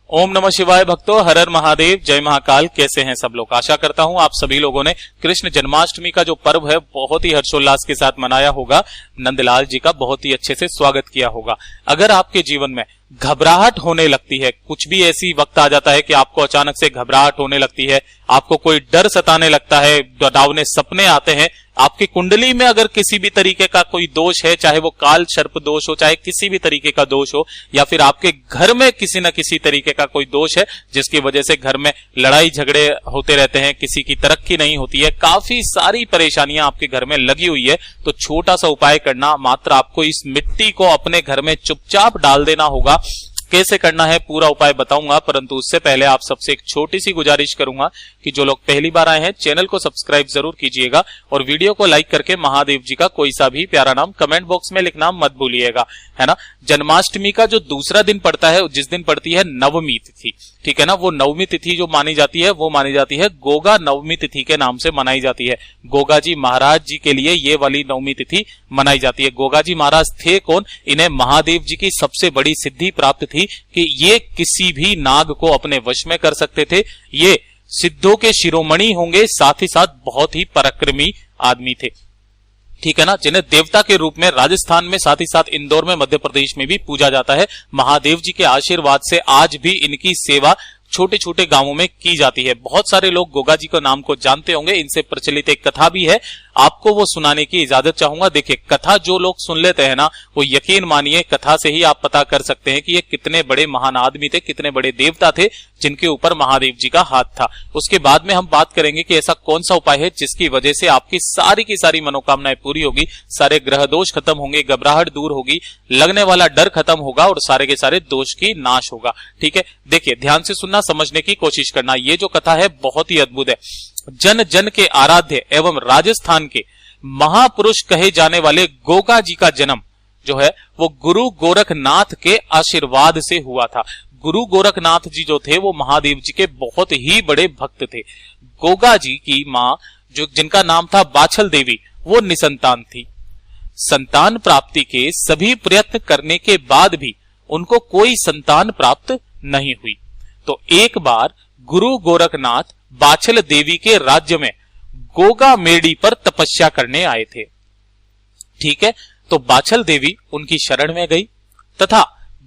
ओम नमः शिवाय भक्तों, हर हर महादेव, जय महाकाल। कैसे हैं सब लोग? आशा करता हूं आप सभी लोगों ने कृष्ण जन्माष्टमी का जो पर्व है बहुत ही हर्षोल्लास के साथ मनाया होगा। नंदलाल जी का बहुत ही अच्छे से स्वागत किया होगा। अगर आपके जीवन में घबराहट होने लगती है, कुछ भी ऐसी वक्त आ जाता है कि आपको अचानक से घबराहट होने लगती है, आपको कोई डर सताने लगता है, डरावने सपने आते हैं, आपकी कुंडली में अगर किसी भी तरीके का कोई दोष है, चाहे वो काल सर्प दोष हो, चाहे किसी भी तरीके का दोष हो, या फिर आपके घर में किसी न किसी तरीके का कोई दोष है जिसकी वजह से घर में लड़ाई झगड़े होते रहते हैं, किसी की तरक्की नहीं होती है, काफी सारी परेशानियां आपके घर में लगी हुई है, तो छोटा सा उपाय करना, मात्र आपको इस मिट्टी को अपने घर में चुपचाप डाल देना होगा। कैसे करना है पूरा उपाय बताऊंगा, परंतु उससे पहले आप सबसे एक छोटी सी गुजारिश करूंगा कि जो लोग पहली बार आए हैं चैनल को सब्सक्राइब जरूर कीजिएगा और वीडियो को लाइक करके महादेव जी का कोई सा भी प्यारा नाम कमेंट बॉक्स में लिखना मत भूलिएगा, है ना। जन्माष्टमी का जो दूसरा दिन पड़ता है, जिस दिन पड़ती है नवमी तिथि, ठीक है ना, वो नवमी तिथि जो मानी जाती है वो मानी जाती है गोगा नवमी तिथि के नाम से मनाई जाती है। गोगा जी महाराज जी के लिए ये वाली नवमी तिथि मनाई जाती है। गोगा जी महाराज थे कौन? इन्हें महादेव जी की सबसे बड़ी सिद्धि प्राप्त थी कि ये किसी भी नाग को अपने वश में कर सकते थे। ये सिद्धों के शिरोमणि होंगे, साथ ही साथ बहुत ही पराक्रमी आदमी थे, ठीक है ना, जिन्हें देवता के रूप में राजस्थान में, साथ ही साथ इंदौर में, मध्य प्रदेश में भी पूजा जाता है। महादेव जी के आशीर्वाद से आज भी इनकी सेवा छोटे छोटे गांवों में की जाती है। बहुत सारे लोग गोगा जी के नाम को जानते होंगे, इनसे प्रचलित एक कथा भी है, आपको वो सुनाने की इजाजत चाहूंगा। देखिए, कथा जो लोग सुन लेते हैं ना, वो यकीन मानिए कथा से ही आप पता कर सकते हैं कि ये कितने बड़े महान आदमी थे, कितने बड़े देवता थे जिनके ऊपर महादेव जी का हाथ था। उसके बाद में हम बात करेंगे कि ऐसा कौन सा उपाय है जिसकी वजह से आपकी सारी की सारी मनोकामनाएं पूरी होगी, सारे ग्रह दोष खत्म होंगे, घबराहट दूर होगी, लगने वाला डर खत्म होगा और सारे के सारे दोष की नाश होगा, ठीक है। देखिए, ध्यान से सुनना, समझने की कोशिश करना। ये जो कथा है बहुत ही अद्भुत है। जन जन के आराध्य एवं राजस्थान के महापुरुष कहे जाने वाले गोगा जी का जन्म जो है वो गुरु गोरखनाथ के आशीर्वाद से हुआ था। गुरु गोरखनाथ जी जो थे वो महादेव जी के बहुत ही बड़े भक्त थे। गोगा जी की मां जो जिनका नाम था बाछल देवी, वो निसंतान थी। संतान प्राप्ति के सभी प्रयत्न करने के बाद भी उनको कोई संतान प्राप्त नहीं हुई। तो एक बार गुरु गोरखनाथ बाछल देवी के राज्य में गोगा मेड़ी पर तपस्या करने आए थे, ठीक है। तो बाछल देवी उनकी शरण में गई तथा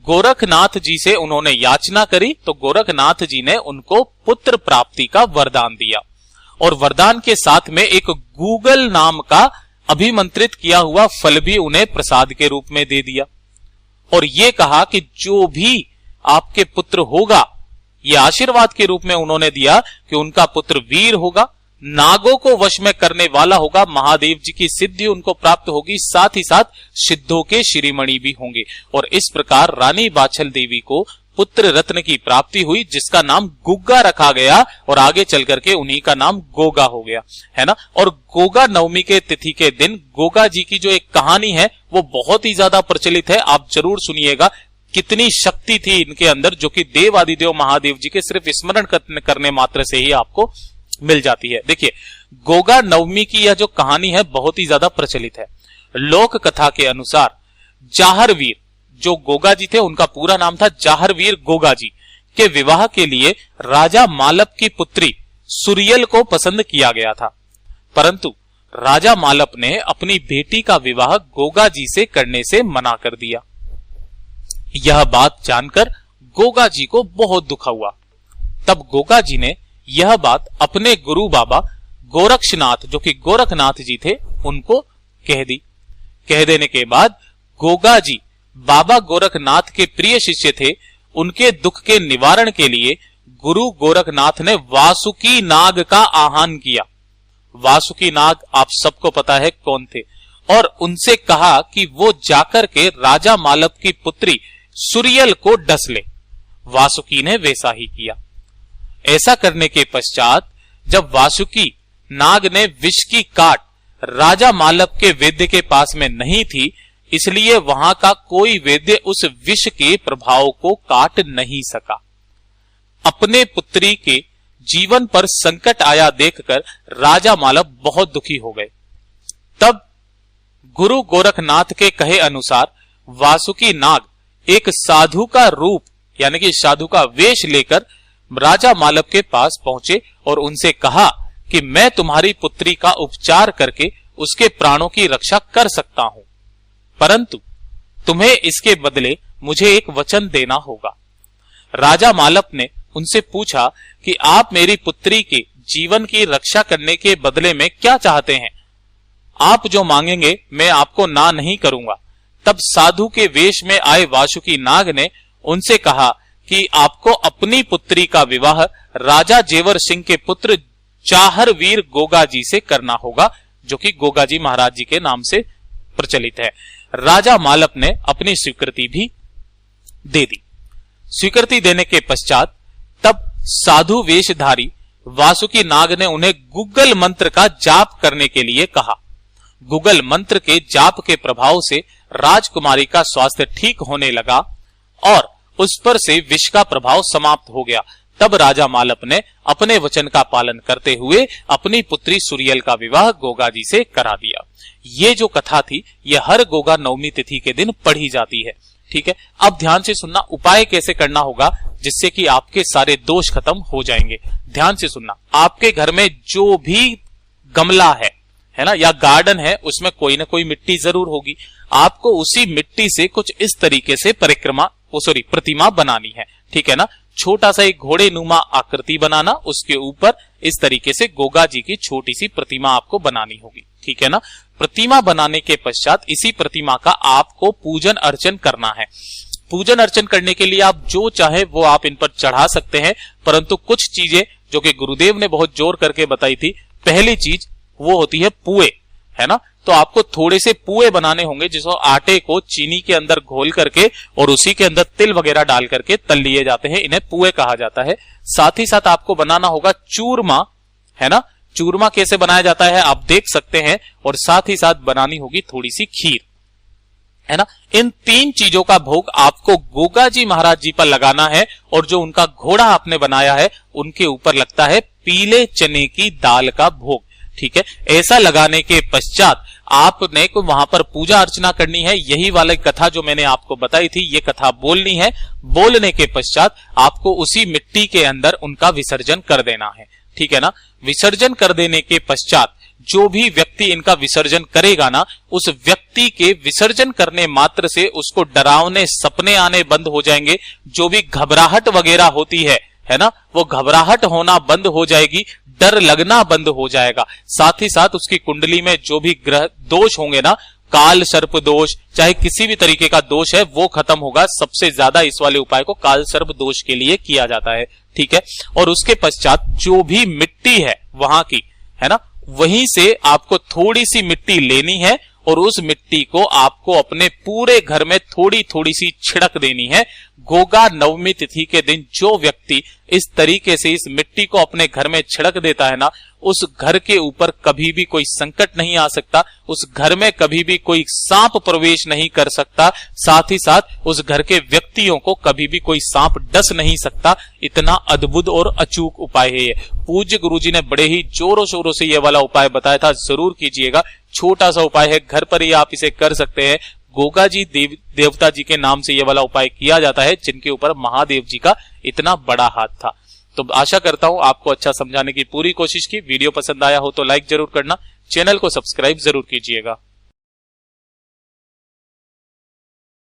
गोरखनाथ जी से उन्होंने याचना करी, तो गोरखनाथ जी ने उनको पुत्र प्राप्ति का वरदान दिया और वरदान के साथ में एक गूगल नाम का अभिमंत्रित किया हुआ फल भी उन्हें प्रसाद के रूप में दे दिया और ये कहा कि जो भी आपके पुत्र होगा, ये आशीर्वाद के रूप में उन्होंने दिया कि उनका पुत्र वीर होगा, नागों को वश में करने वाला होगा, महादेव जी की सिद्धि उनको प्राप्त होगी, साथ ही साथ सिद्धों के शिरोमणि भी होंगे। और इस प्रकार रानी बाछल देवी को पुत्र रत्न की प्राप्ति हुई, जिसका नाम गुग्गा रखा गया और आगे चल करके उन्हीं का नाम गोगा हो गया, है ना। और गोगा नवमी के तिथि के दिन गोगा जी की जो एक कहानी है वो बहुत ही ज्यादा प्रचलित है, आप जरूर सुनिएगा। कितनी शक्ति थी इनके अंदर जो कि देव आदिदेव महादेव जी के सिर्फ स्मरण करने मात्र से ही आपको मिल जाती है। देखिए, गोगा नवमी की यह जो कहानी है बहुत ही ज्यादा प्रचलित है। लोक कथा के अनुसार जाहरवीर जो गोगा जी थे, उनका पूरा नाम था जाहरवीर गोगा जी, के विवाह के लिए राजा मालप की पुत्री सुरियल को पसंद किया गया था, परंतु राजा मालप ने अपनी बेटी का विवाह गोगा जी से करने से मना कर दिया। यह बात जानकर गोगा जी को बहुत दुख हुआ। तब गोगा जी ने यह बात अपने गुरु बाबा गोरक्षनाथ जो कि गोरखनाथ जी थे उनको कह दी। कह देने के बाद गोगा जी बाबा गोरखनाथ के प्रिय शिष्य थे, उनके दुख के निवारण के लिए गुरु गोरखनाथ ने वासुकी नाग का आह्वान किया। वासुकी नाग आप सबको पता है कौन थे, और उनसे कहा कि वो जाकर के राजा मालप की पुत्री सुरियल को डस ले। वासुकी ने वैसा ही किया। ऐसा करने के पश्चात जब वासुकी नाग ने विष की काट राजा मालप के वैद्य के पास में नहीं थी, इसलिए वहां का कोई वैद्य उस विष के प्रभाव को काट नहीं सका। अपने पुत्री के जीवन पर संकट आया देखकर राजा मालप बहुत दुखी हो गए। तब गुरु गोरखनाथ के कहे अनुसार वासुकी नाग एक साधु का रूप यानी कि साधु का वेश लेकर राजा मालव के पास पहुंचे और उनसे कहा कि मैं तुम्हारी पुत्री का उपचार करके उसके प्राणों की रक्षा कर सकता हूं, परंतु तुम्हें इसके बदले मुझे एक वचन देना होगा। राजा मालव ने उनसे पूछा कि आप मेरी पुत्री के जीवन की रक्षा करने के बदले में क्या चाहते हैं? आप जो मांगेंगे मैं आपको ना नहीं करूंगा। तब साधु के वेश में आए वासुकी नाग ने उनसे कहा कि आपको अपनी पुत्री का विवाह राजा जेवर सिंह के पुत्र चाहर वीर गोगा जी से करना होगा, जो कि गोगा जी महाराज जी के नाम से प्रचलित है। राजा मालव ने अपनी स्वीकृति भी दे दी। स्वीकृति देने के पश्चात तब साधु वेशधारी वासुकी नाग ने उन्हें गुग्गल मंत्र का जाप करने के लिए कहा। गुग्गल मंत्र के जाप के प्रभाव से राजकुमारी का स्वास्थ्य ठीक होने लगा और उस पर से विष का प्रभाव समाप्त हो गया। तब राजा मालव ने अपने वचन का पालन करते हुए अपनी पुत्री सुरियल का विवाह गोगा जी से करा दिया। ये जो कथा थी ये हर गोगा नवमी तिथि के दिन पढ़ी जाती है। ठीक है, अब ध्यान से सुनना, उपाय कैसे करना होगा जिससे कि आपके सारे दोष खत्म हो जाएंगे। ध्यान से सुनना, आपके घर में जो भी गमला है ना, या गार्डन है, उसमें कोई ना कोई मिट्टी जरूर होगी। आपको उसी मिट्टी से कुछ इस तरीके से प्रतिमा बनानी है। ठीक है ना, छोटा सा एक घोड़े नुमा आकृति बनाना, उसके ऊपर इस तरीके से गोगा जी की छोटी सी प्रतिमा आपको बनानी होगी। ठीक है ना, प्रतिमा बनाने के पश्चात इसी प्रतिमा का आपको पूजन अर्चन करना है। पूजन अर्चन करने के लिए आप जो चाहे वो आप इन पर चढ़ा सकते हैं, परंतु कुछ चीजें जो कि गुरुदेव ने बहुत जोर करके बताई थी। पहली चीज वो होती है पुए, है ना, तो आपको थोड़े से पुए बनाने होंगे, जिसको आटे को चीनी के अंदर घोल करके और उसी के अंदर तिल वगैरह डाल करके तल लिए जाते हैं, इन्हें पुए कहा जाता है। साथ ही साथ आपको बनाना होगा चूरमा, है ना, चूरमा कैसे बनाया जाता है आप देख सकते हैं, और साथ ही साथ बनानी होगी थोड़ी सी खीर, है ना। इन तीन चीजों का भोग आपको गोगा जी महाराज जी पर लगाना है, और जो उनका घोड़ा आपने बनाया है उनके ऊपर लगता है पीले चने की दाल का भोग। ठीक है, ऐसा लगाने के पश्चात आपने को वहां पर पूजा अर्चना करनी है। यही वाली कथा जो मैंने आपको बताई थी, ये कथा बोलनी है। बोलने के पश्चात आपको उसी मिट्टी के अंदर उनका विसर्जन कर देना है। ठीक है ना, विसर्जन कर देने के पश्चात जो भी व्यक्ति इनका विसर्जन करेगा ना, उस व्यक्ति के विसर्जन करने मात्र से उसको डरावने सपने आने बंद हो जाएंगे। जो भी घबराहट वगैरह होती है ना, वो घबराहट होना बंद हो जाएगी, डर लगना बंद हो जाएगा। साथ ही साथ उसकी कुंडली में जो भी ग्रह दोष होंगे ना, काल सर्प दोष, चाहे किसी भी तरीके का दोष है, वो खत्म होगा। सबसे ज्यादा इस वाले उपाय को काल सर्प दोष के लिए किया जाता है। ठीक है, और उसके पश्चात जो भी मिट्टी है वहां की, है ना, वहीं से आपको थोड़ी सी मिट्टी लेनी है और उस मिट्टी को आपको अपने पूरे घर में थोड़ी थोड़ी सी छिड़क देनी है। गोगा नवमी तिथि के दिन जो व्यक्ति इस तरीके से इस मिट्टी को अपने घर में छिड़क देता है ना, उस घर के ऊपर कभी भी कोई संकट नहीं आ सकता, उस घर में कभी भी कोई सांप प्रवेश नहीं कर सकता, साथ ही साथ उस घर के व्यक्तियों को कभी भी कोई सांप डस नहीं सकता। इतना अद्भुत और अचूक उपाय है ये। पूज्य गुरुजी ने बड़े ही जोरों शोरों से ये वाला उपाय बताया था, जरूर कीजिएगा। छोटा सा उपाय है, घर पर ही आप इसे कर सकते हैं। गोगा जी देवता जी के नाम से ये वाला उपाय किया जाता है, जिनके ऊपर महादेव जी का इतना बड़ा हाथ था। तो आशा करता हूं आपको अच्छा समझाने की पूरी कोशिश की। वीडियो पसंद आया हो तो लाइक जरूर करना, चैनल को सब्सक्राइब जरूर कीजिएगा।